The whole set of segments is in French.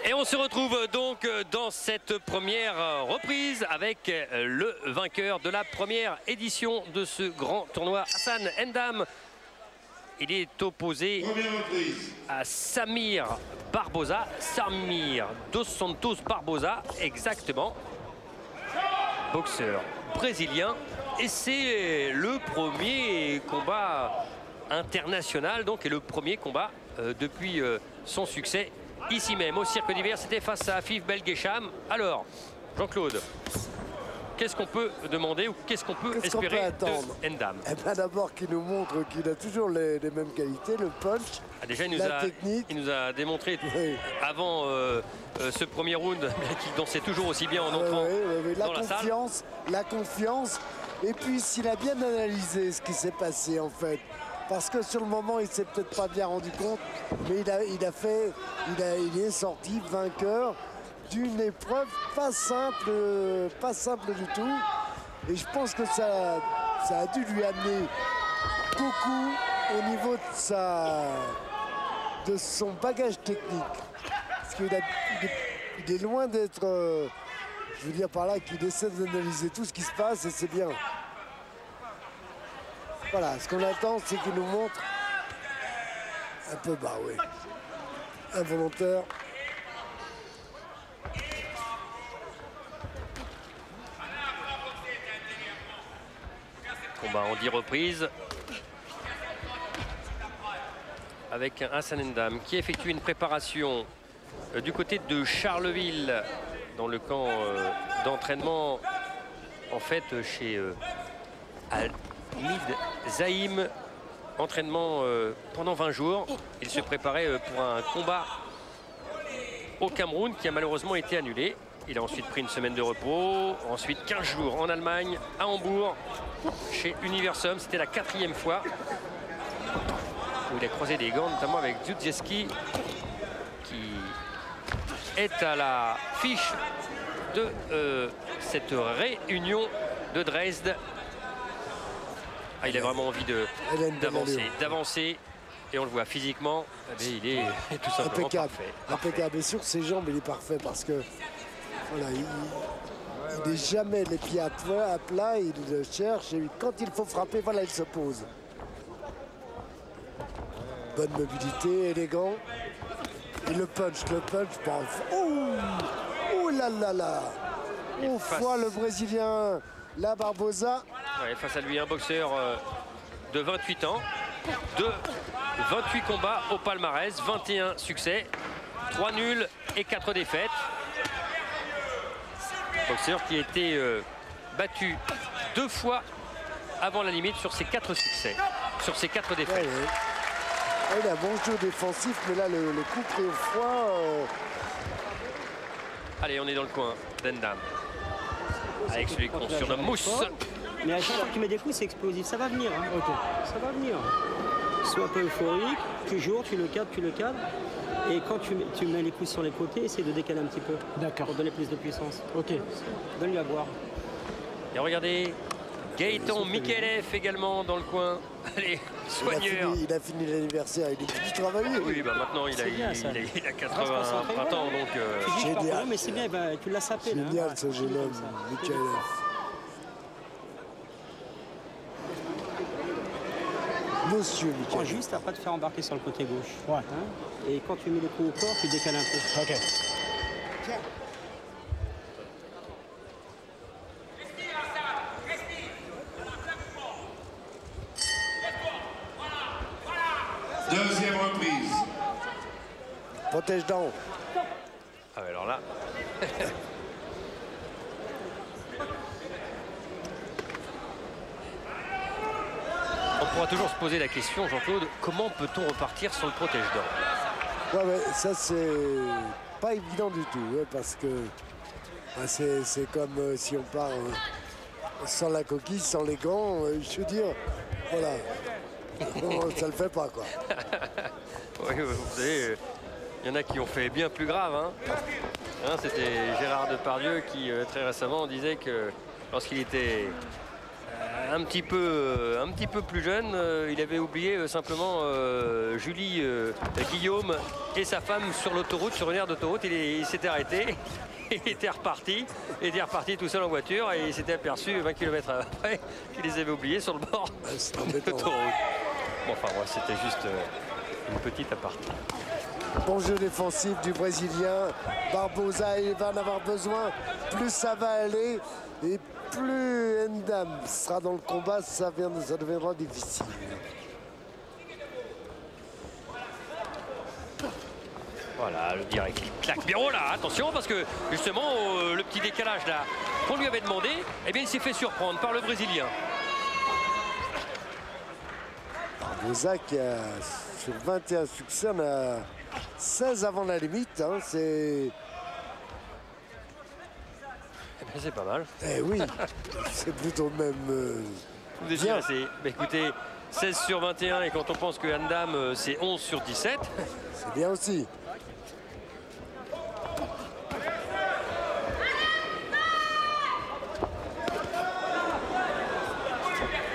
Et on se retrouve donc dans cette première reprise avec le vainqueur de la première édition de ce grand tournoi, Hassan Ndam. Il est opposé à Samir Barbosa, Samir dos Santos Barbosa, exactement, boxeur brésilien. Et c'est le premier combat international, donc, et le premier combat depuis son succès ici même au Cirque d'Hiver. C'était face à Afif Belghesham. Alors, Jean-Claude, qu'est-ce qu'on peut demander ou qu'est-ce qu'on peut espérer de Ndam? Eh bien, d'abord, qu'il nous montre qu'il a toujours les mêmes qualités, le punch, déjà, technique. Il nous a démontré avant ce premier round qu'il dansait toujours aussi bien en entrant dans la salle. La confiance. Et puis, s'il a bien analysé ce qui s'est passé, en fait. Parce que sur le moment, il ne s'est peut-être pas bien rendu compte, mais il est sorti vainqueur d'une épreuve pas simple du tout. Et je pense que ça a dû lui amener beaucoup au niveau de son bagage technique. Parce qu'il est loin d'être, je veux dire par là, qu'il essaie d'analyser tout ce qui se passe et c'est bien. Voilà, ce qu'on attend, c'est qu'il nous montre un peu bas, oui. Involontaire. Combat en 10 reprises. Avec un Hassan Ndam qui effectue une préparation du côté de Charleville, dans le camp d'entraînement, en fait, chez Mid Zaïm, entraînement pendant 20 jours. Il se préparait pour un combat au Cameroun qui a malheureusement été annulé. Il a ensuite pris une semaine de repos, ensuite 15 jours en Allemagne, à Hambourg, chez Universum. C'était la 4e fois où il a croisé des gants, notamment avec Dziudzieski, qui est à la fiche de cette réunion de Dresde. Ah, il a vraiment envie d'avancer, et on le voit physiquement, il est tout simplement parfait. Impeccable. Et sur ses jambes, il est parfait parce que voilà, il n'est jamais les pieds à plat, il le cherche et quand il faut frapper, voilà, il se pose. Bonne mobilité, élégant. Et le punch, ouh là là là. On voit le Brésilien, la Barbosa. Ouais, face à lui, un boxeur de 28 ans, de 28 combats au palmarès, 21 succès, 3 nuls et 4 défaites. Boxeur qui a été battu 2 fois avant la limite sur ses 4 succès, sur ses 4 défaites. Ouais. Il a un bon jeu défensif, mais là, le coup pris au froid. Allez, on est dans le coin d'Ndam, avec celui qu'on surnomme Mousse. Mais à chaque fois que tu mets des coups, c'est explosif. Ça va venir. Hein. Okay. Ça va venir. Sois pas euphorique. Toujours, tu le cadres. Et quand tu mets les coups sur les côtés, essaie de décaler un petit peu. D'accord. Pour donner plus de puissance. Ok. Donne-lui à boire. Et regardez, Gaëtan Mikhaïlev également dans le coin. Allez, soigneur. Il a fini l'anniversaire. Il est plus travaillé. Oui, bah maintenant il a 80 ans. Donc, génial. Mais c'est bien, tu l'as sapé. Génial ce jeune homme, Mikhaïlev. Monsieur Mikhaïlev. Juste à pas te faire embarquer sur le côté gauche. Ouais. Hein, et quand tu mets les coups au corps, tu décales un peu. Ok. Tiens. Deuxième reprise. Protège d'en haut. Ah ouais, alors là. On pourra toujours se poser la question, Jean-Claude, comment peut-on repartir sur le protège-dents? Ouais, ça c'est pas évident du tout, parce que c'est comme si on part sans la coquille, sans les gants, je veux dire, voilà, ça le fait pas, quoi. Oui, vous savez, il y en a qui ont fait bien plus grave, hein. C'était Gérard Depardieu qui, très récemment, disait que lorsqu'il était un petit peu plus jeune, il avait oublié simplement Julie Guillaume et sa femme sur l'autoroute, sur une aire d'autoroute. Il s'était arrêté, il était reparti tout seul en voiture et il s'était aperçu 20 km après qu'il les avait oubliés sur le bord de l'autoroute. Bon, enfin, moi, c'était juste une petite aparté. Bon jeu défensif du Brésilien. Barbosa, il va en avoir besoin. Plus ça va aller et plus Ndam sera dans le combat, ça deviendra difficile. Voilà, le direct qui claque bien haut là, attention parce que justement le petit décalage là qu'on lui avait demandé, eh bien il s'est fait surprendre par le Brésilien. Barbosa qui a sur 21 succès, on a 16 avant la limite, hein, c'est... Eh c'est pas mal. Eh oui, c'est plutôt même bien. Bah, écoutez, 16 sur 21 et quand on pense que Ndam c'est 11 sur 17. C'est bien aussi.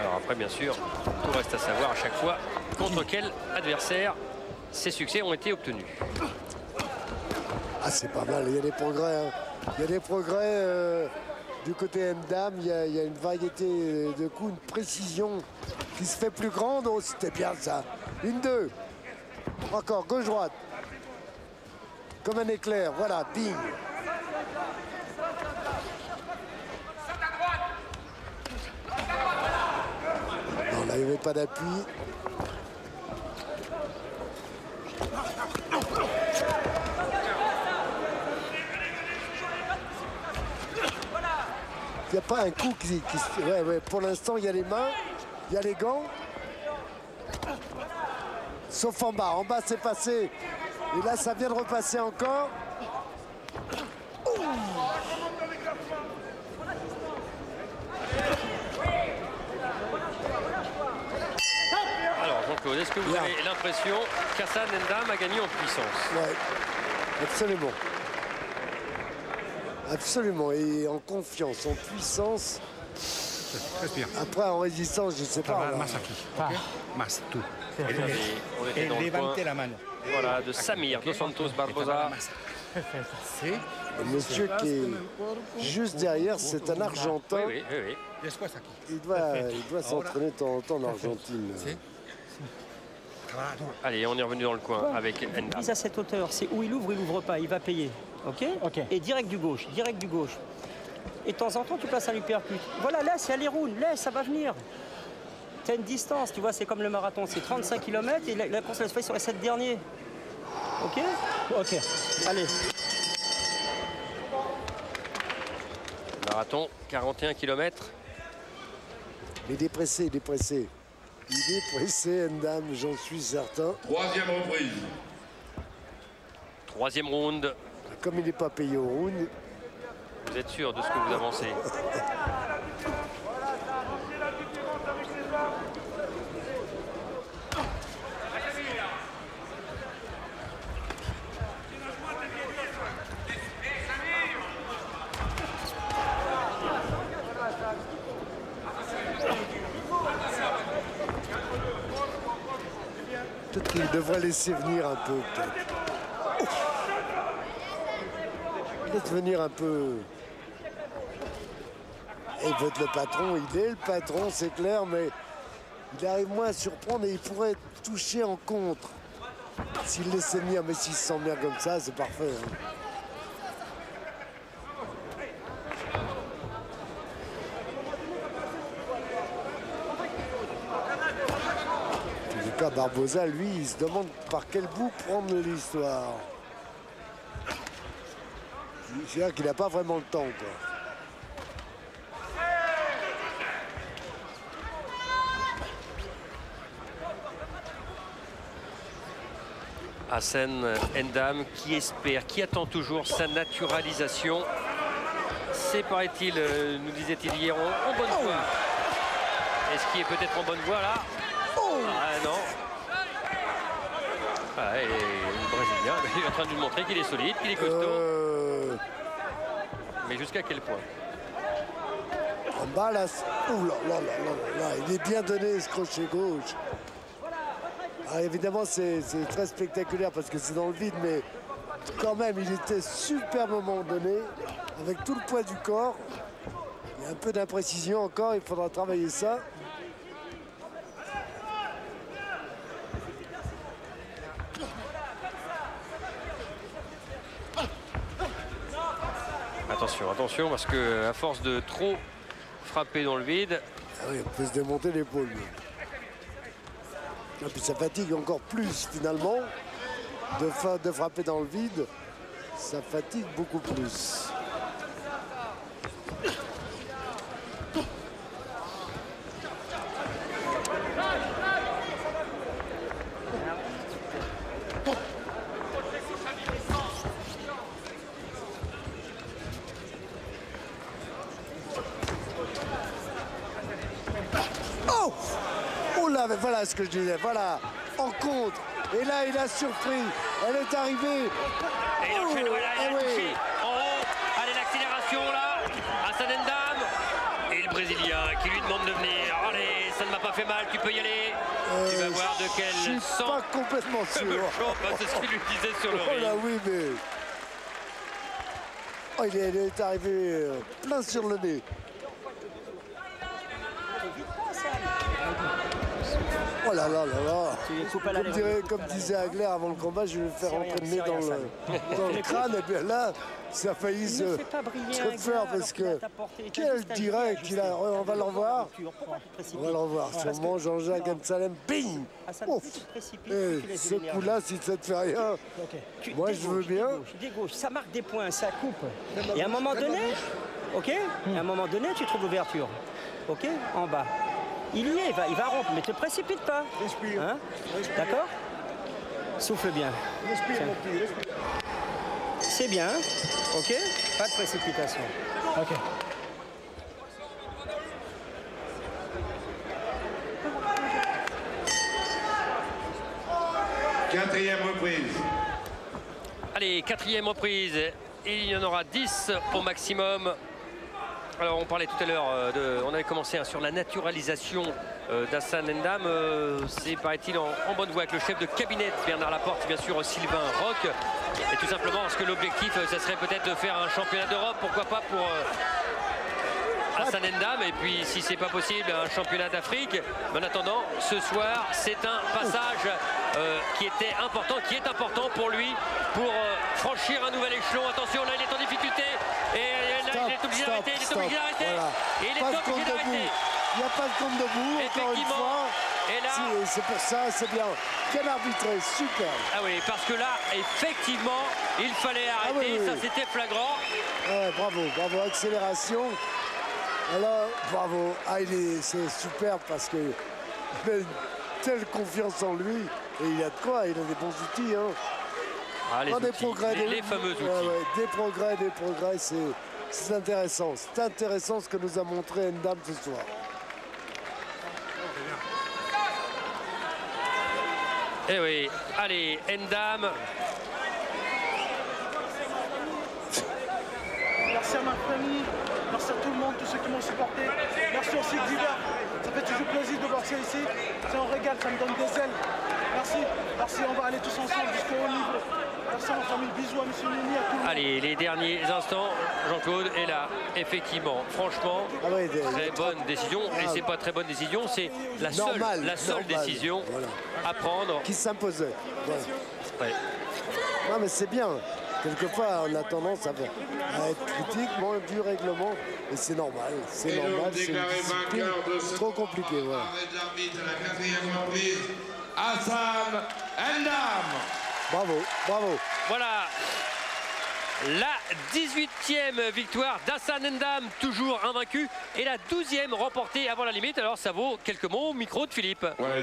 Alors après bien sûr, tout reste à savoir à chaque fois contre quel adversaire ces succès ont été obtenus. Ah c'est pas mal, il y a des progrès. Hein. Il y a des progrès du côté Ndam, il y a une variété de coups, une précision qui se fait plus grande. Oh, c'était bien ça. Une, deux. Encore, gauche-droite. Comme un éclair, voilà, bing. Non, là, il n'y avait pas d'appui. Il n'y a pas un coup qui ouais, pour l'instant, il y a les mains, il y a les gants. Sauf en bas. En bas, c'est passé. Et là, ça vient de repasser encore. Alors, Jean-Claude, est-ce que vous avez l'impression qu'Hassan Ndam a gagné en puissance? Oui, absolument. Absolument, et en confiance, en puissance. Respire. Après, en résistance, je ne sais pas. Mas aquí, ok? Mas, tú. On était dans le coin, la mano. voilà, de Samir Dos Santos Barbosa. Le monsieur qui est juste derrière, c'est un Argentin. Oui. Después aquí. Il doit s'entraîner de temps en temps en Argentine. Allez, on est revenu dans le coin avec Ndam. À cette hauteur, c'est où il ouvre pas, il va payer. Ok. Et direct du gauche. Et de temps en temps, tu passes un uppercut. Voilà, laisse, il y a les rounds, laisse, ça va venir. Tu as une distance, tu vois, c'est comme le marathon, c'est 35 km et la course, elle se fait sur les 7 derniers. Ok. Allez. Marathon, 41 km. Il est pressé. Il est pressé, Ndam, j'en suis certain. Troisième reprise. Troisième round. Comme il n'est pas payé au round. Vous êtes sûr de ce que vous avancez? Peut-être qu'il devrait laisser venir un peu, peut-être. Peut-être venir un peu. Et il veut être le patron, il est le patron, c'est clair, mais il arrive moins à surprendre et il pourrait toucher en contre. S'il laissait venir, mais s'il se sent bien comme ça, c'est parfait. Hein. En tout cas, Barbosa, lui, il se demande par quel bout prendre l'histoire. C'est-à-dire qu'il n'a pas vraiment le temps, quoi. Hassan Ndam qui espère, qui attend toujours sa naturalisation. C'est, paraît-il, nous disait-il hier, en bonne voie. Est-ce qu'il est peut-être en bonne voie là? Ah non. Ah, et le Brésilien, il est en train de nous montrer qu'il est solide, qu'il est costaud. Mais jusqu'à quel point? En bas, là, ouh là, là, là, là, là, il est bien donné ce crochet gauche. Alors, évidemment, c'est très spectaculaire parce que c'est dans le vide, mais quand même, il était super moment donné, avec tout le poids du corps. Il y a un peu d'imprécision encore, il faudra travailler ça. Attention, attention, parce que à force de trop frapper dans le vide... Ah oui, on peut se démonter l'épaule. Et puis ça fatigue encore plus finalement de frapper dans le vide. Ça fatigue beaucoup plus. Voilà ce que je disais, voilà, en contre. Et là, il a surpris. Elle est arrivée. Et il enchaîne, voilà, il a touché en haut. Allez, l'accélération là. Hassan N'Dam. Et le Brésilien qui lui demande de venir. Allez, ça ne m'a pas fait mal, tu peux y aller. Tu vas voir de quel je suis pas complètement sûr. C'est ce qu'il lui disait sur le ring. Oh là oui, mais... Oh, il est arrivé plein sur le nez. Oh là là là là. Comme disait Agler avant le combat, je vais faire rentrer le nez dans le crâne. Et bien là, ça a failli se faire parce que quel direct il a. On va le revoir. On va le revoir. Sûrement Jean-Jacques Amsalem. Bing. Ouf. Et ce coup-là, si ça te fait rien, moi je veux bien. Ça marque des points, ça coupe. Et à un moment donné, ok, à un moment donné, tu trouves l'ouverture. Ok, en bas. Il y est, il va rompre, mais ne te précipite pas. Respire. Hein? D'accord? Souffle bien. Respire, mon petit, respire. C'est bien, ok? Pas de précipitation. Ok. Quatrième reprise. Allez, quatrième reprise. Il y en aura 10 au maximum. Alors on parlait tout à l'heure, on avait commencé sur la naturalisation d'Hassan N'Dam. C'est, paraît-il, en bonne voie avec le chef de cabinet Bernard Laporte, bien sûr Sylvain Roch. Et tout simplement parce que l'objectif, ça serait peut-être de faire un championnat d'Europe, pourquoi pas pour Hassan N'Dam. Et puis si c'est pas possible, un championnat d'Afrique. Mais en attendant, ce soir, c'est un passage qui est important pour lui, pour franchir un nouvel échelon. Attention, là il est en difficulté. Et là, il est obligé d'arrêter, il est obligé d'arrêter. Voilà. Et il est obligé d'arrêter. Il n'y a pas de compte debout, encore une fois. Et là, c'est pour ça, c'est bien. Quel arbitré, super. Ah oui, parce que là, effectivement, il fallait arrêter. Ah oui, oui. Ça, c'était flagrant. Ouais, bravo, bravo, accélération. Alors, bravo. Ah, c'est super parce qu'il a une telle confiance en lui. Et il a de quoi, il a des bons outils. Hein. Ah, les, outils, des progrès, les fameux outils. Des progrès, c'est intéressant. C'est intéressant ce que nous a montré N'Dam ce soir. Eh oui, allez, N'Dam. Merci à ma famille, merci à tout le monde, tous ceux qui m'ont supporté. Merci aussi Diva, ça fait toujours plaisir de boxer ici. C'est un régal, ça me donne des ailes. Merci, on va aller tous ensemble jusqu'au haut niveau. Merci à ma famille, bisous à M. Nini, à tout le monde. Allez, les derniers instants, Jean-Claude est là, effectivement, franchement, très bonne décision. Et c'est pas très bonne décision, c'est la seule décision à prendre. Qui s'imposait. Voilà. Ouais. Non mais c'est bien. Quelquefois, on a tendance à être critique du règlement, et c'est normal. C'est normal, c'est trop compliqué. Voilà. La quatrième reprise, Hassan N'Dam. Bravo, bravo. Voilà. La 18e victoire d'Hassan N'Dam, toujours invaincu, et la 12e remportée avant la limite. Alors ça vaut quelques mots au micro de Philippe. Ouais.